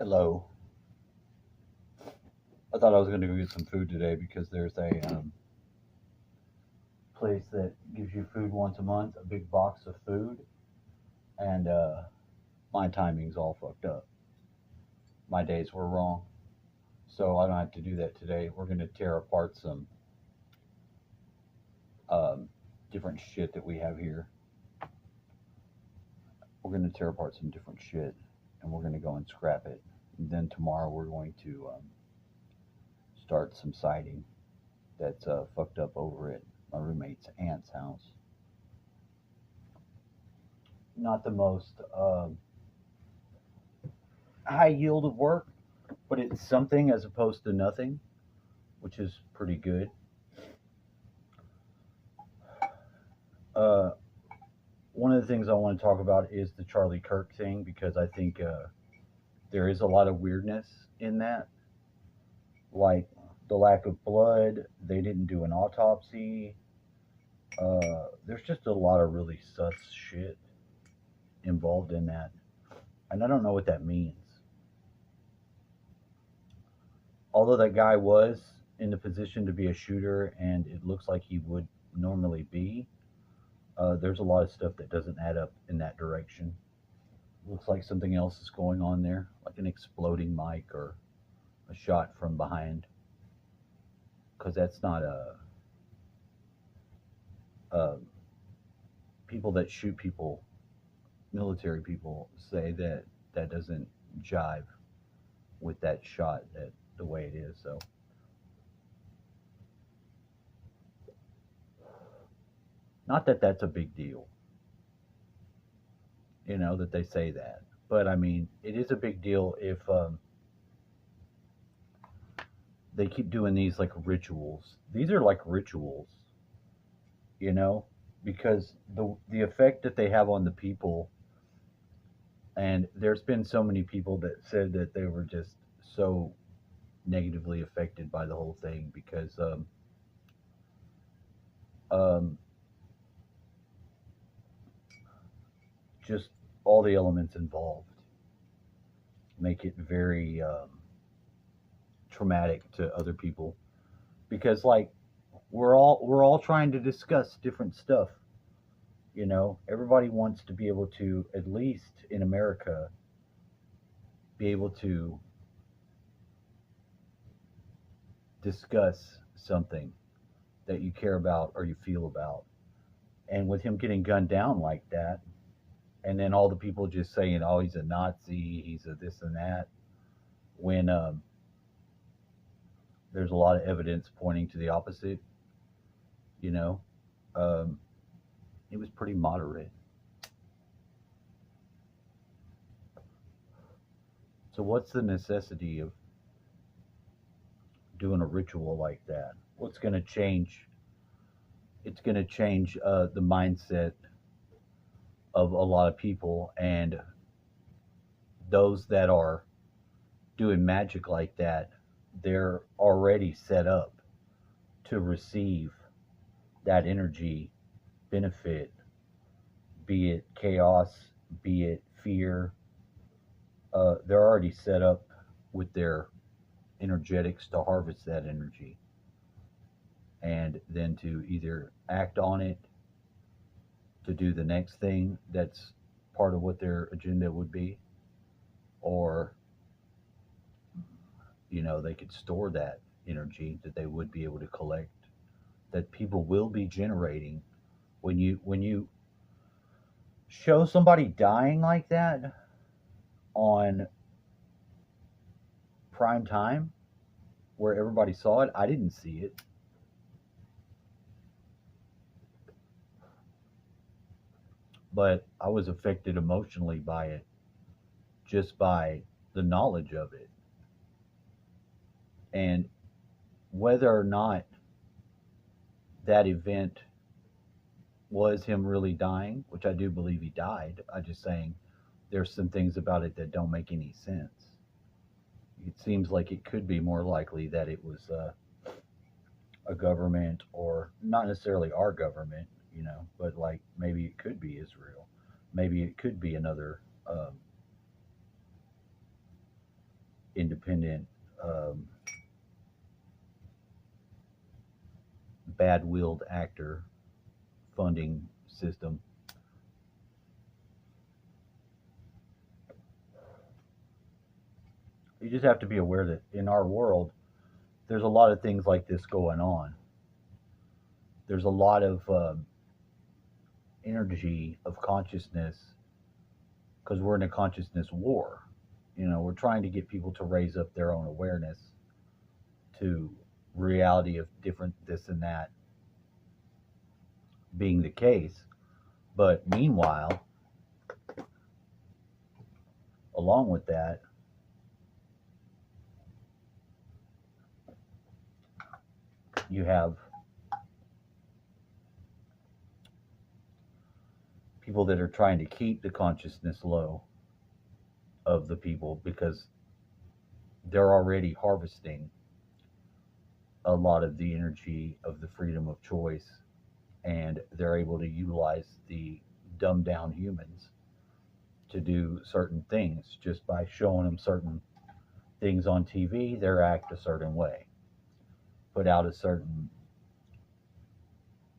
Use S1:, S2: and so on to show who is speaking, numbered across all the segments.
S1: Hello. I thought I was going to go get some food today because there's a place that gives you food once a month, a big box of food, and my timing's all fucked up. My days were wrong, so I don't have to do that today. We're going to tear apart some um, different shit that we have here. We're going to tear apart some different shit, and we're going to go and scrap it. And then tomorrow we're going to start some siding that's fucked up over at my roommate's aunt's house. Not the most high yield of work, but it's something as opposed to nothing, which is pretty good. Uh, One of the things I want to talk about is the Charlie Kirk thing because I think there is a lot of weirdness in that, like the lack of blood. They didn't do an autopsy. There's just a lot of really sus shit involved in that, and I don't know what that means. Although that guy was in the position to be a shooter, and it looks like he would normally be, there's a lot of stuff that doesn't add up in that direction. Looks like something else is going on there, like an exploding mic or a shot from behind, because that's not a people that shoot people, military people say that that doesn't jive with that shot that the way it is. So not that that's a big deal, that they say that, but I mean it is a big deal if they keep doing these like rituals. These are like rituals, you know, because the effect that they have on the people, and there's been so many people that said that they were just so negatively affected by the whole thing because um, just all the elements involved make it very traumatic to other people because like we're all trying to discuss different stuff. Everybody wants to be able to, at least in America, be able to discuss something that you care about or you feel about. And with him getting gunned down like that, and then all the people just saying, "Oh, he's a Nazi, he's a this and that," when there's a lot of evidence pointing to the opposite. You know, um, it was pretty moderate. So, what's the necessity of doing a ritual like that? What's going to change? It's going to change the mindset of a lot of people, and those that are doing magic like that, they're already set up to receive that energy benefit, be it chaos, be it fear. They're already set up with their energetics to harvest that energy and then to either act on it to do the next thing that's part of what their agenda would be, or they could store that energy that they would be able to collect, that people will be generating when you show somebody dying like that on prime time where everybody saw it. I didn't see it, but I was affected emotionally by it just by the knowledge of it. And whether or not that event was him really dying, which I do believe he died, I'm just saying there's some things about it that don't make any sense. It seems like it could be more likely that it was a government, or not necessarily our government, but like maybe it could be Israel. Maybe it could be another independent, um, bad-willed actor funding system. You just have to be aware that in our world, there's a lot of things like this going on. There's a lot of energy of consciousness because we're in a consciousness war. You know, we're trying to get people to raise up their own awareness to reality of different this and that being the case. But meanwhile, along with that, you have people that are trying to keep the consciousness low of the people because they're already harvesting a lot of the energy of the freedom of choice, and they're able to utilize the dumbed down humans to do certain things just by showing them certain things on TV. They act a certain way, put out a certain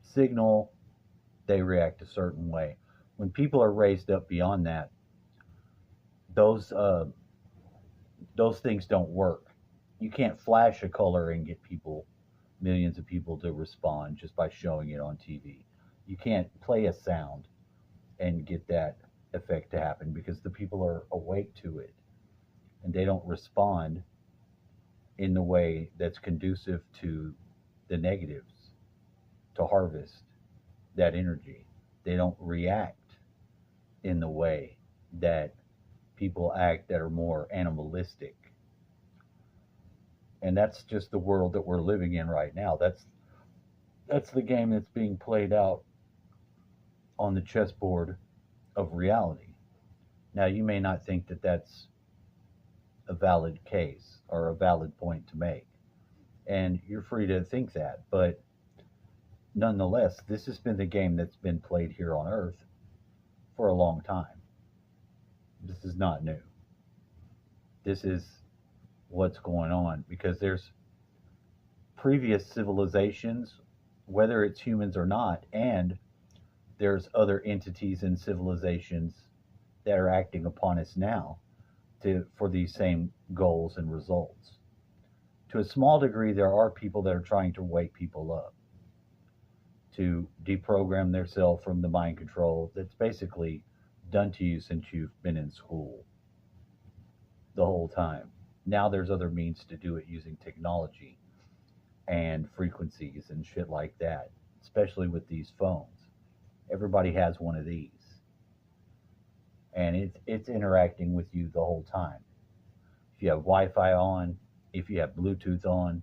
S1: signal, they react a certain way. When people are raised up beyond that, those uh, those things don't work. You can't flash a color and get people, millions of people to respond just by showing it on TV. You can't play a sound and get that effect to happen because the people are awake to it and they don't respond in the way that's conducive to the negatives to harvest that energy. They don't react in the way that people act that are more animalistic. And that's just the world that we're living in right now. That's the game that's being played out on the chessboard of reality. Now, you may not think that that's a valid case or a valid point to make, and you're free to think that, but nonetheless, this has been the game that's been played here on Earth for a long time. This is not new. This is what's going on because there's previous civilizations, whether it's humans or not, and there's other entities and civilizations that are acting upon us now for these same goals and results. To a small degree, there are people that are trying to wake people up to deprogram their self from the mind control that's basically done to you since you've been in school the whole time. Now there's other means to do it using technology and frequencies and shit like that, especially with these phones. Everybody has one of these, and it's interacting with you the whole time. If you have Wi-Fi on, if you have Bluetooth on,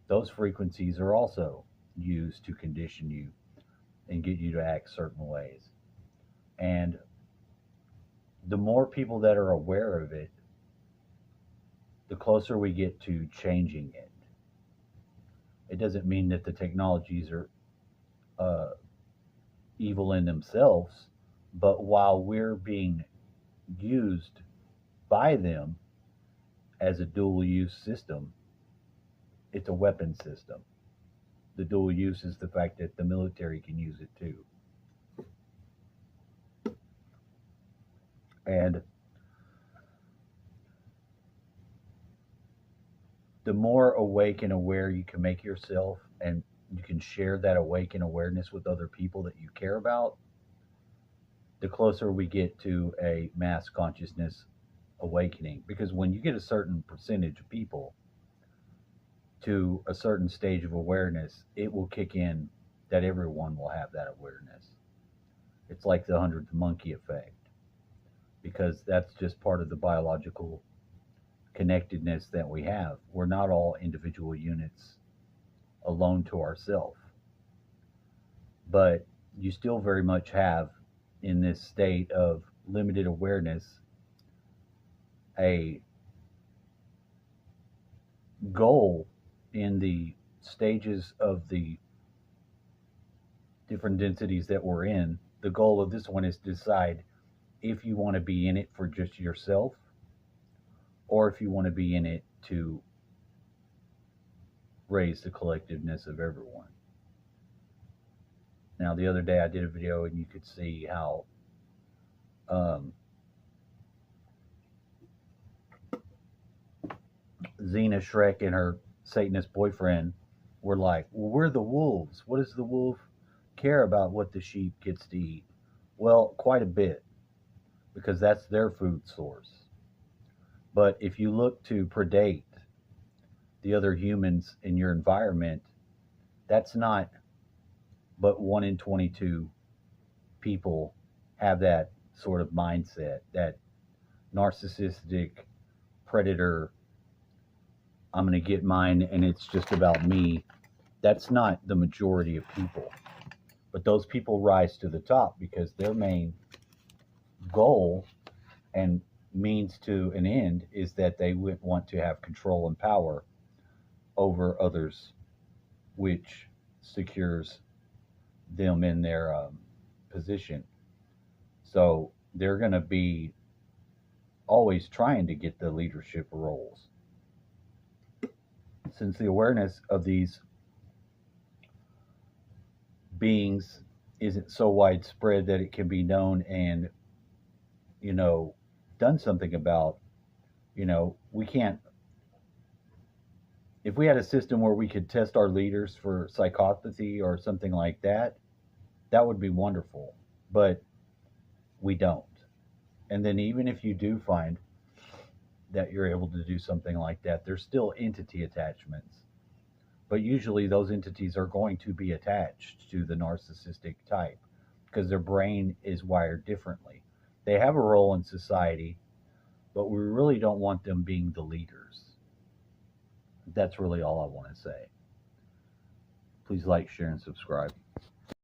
S1: those frequencies are also used to condition you and get you to act certain ways. And the more people that are aware of it, the closer we get to changing it. It doesn't mean that the technologies are uh, evil in themselves, but while we're being used by them as a dual use system, it's a weapon system. The dual use is the fact that the military can use it too. And the more awake and aware you can make yourself and you can share that awakened awareness with other people that you care about, the closer we get to a mass consciousness awakening. Because when you get a certain percentage of people to a certain stage of awareness, it will kick in that everyone will have that awareness. It's like the hundredth monkey effect, because that's just part of the biological connectedness that we have. We're not all individual units alone to ourselves, but you still very much have in this state of limited awareness a goal in the stages of the different densities that we're in. The goal of this one is to decide if you want to be in it for just yourself or if you want to be in it to raise the collectiveness of everyone. Now, the other day I did a video and you could see how um, Xena, Shrek, and her Satanist boyfriend were like, well, we're the wolves. What does the wolf care about what the sheep gets to eat? Well, quite a bit, because that's their food source. But if you look to predate the other humans in your environment, that's not, but 1 in 22 people have that sort of mindset, that narcissistic predator. I'm going to get mine and it's just about me. That's not the majority of people. But those people rise to the top because their main goal and means to an end is that they would want to have control and power over others, which secures them in their position. So they're going to be always trying to get the leadership roles. Since the awareness of these beings isn't so widespread that it can be known and, done something about, we can't. If we had a system where we could test our leaders for psychopathy or something like that, that would be wonderful. But we don't. And then even if you do find that you're able to do something like that, there's still entity attachments. But usually those entities are going to be attached to the narcissistic type because their brain is wired differently. They have a role in society, but we really don't want them being the leaders. That's really all I want to say. Please like, share, and subscribe.